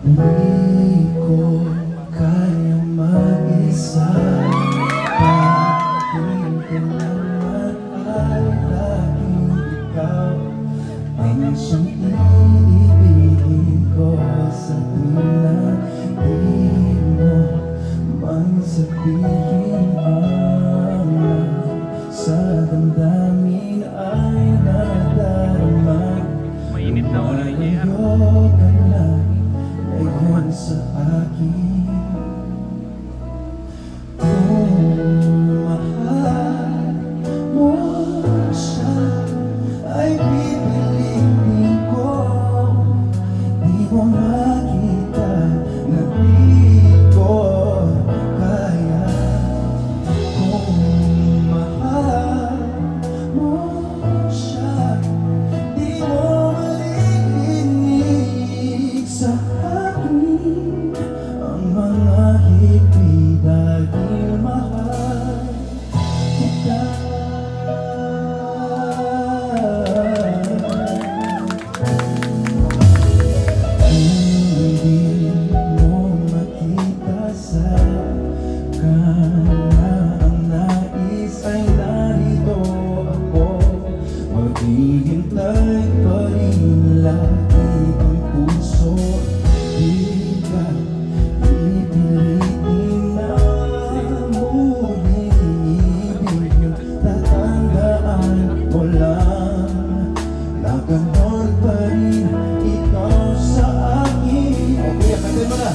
Di ko kaya mag-isa. Bakit kailangan ay laging ikaw ang siyang iibigin ko sa tuwing na di mo man sabihin ang sa damdamin ay nadarama. Mainit na ulo ni JR. Lumayo ka na ngayon sa akin. Kung mahal mo siya ay pipiliin ko. Di mo makita na di ko kaya. Kung mahal mo siya, di mo marinig sa akin ang mga higpit dahil mahal kita. Hindi mo makita sa kanya ang nais ay narito ako. Maghihintay pa rin lagi ang puso. Di ka pipilitin na muling ibig yung tatandaan mo lang na ganon pa rin ikaw sa akin. Okay, kantay mo na.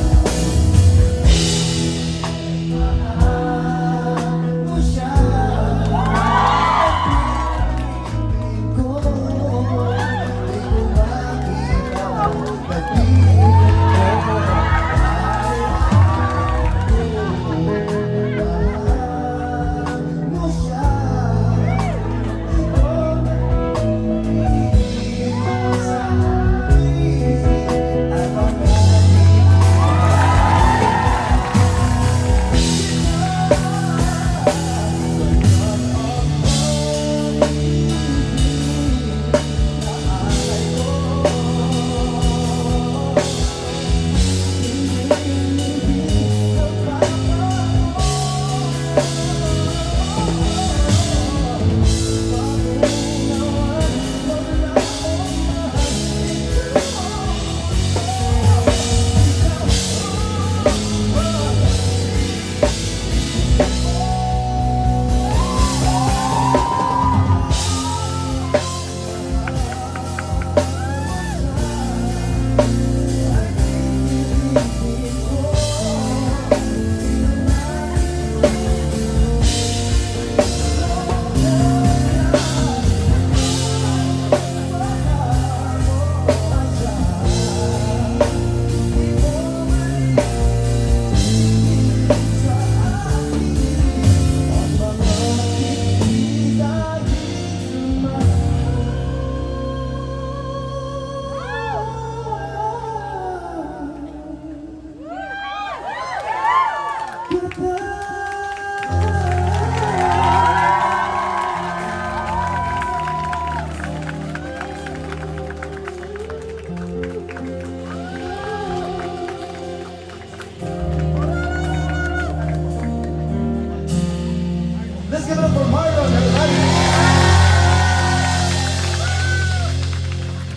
Let's give it up for Marlon, everybody!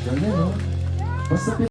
Ganyan, no? Basta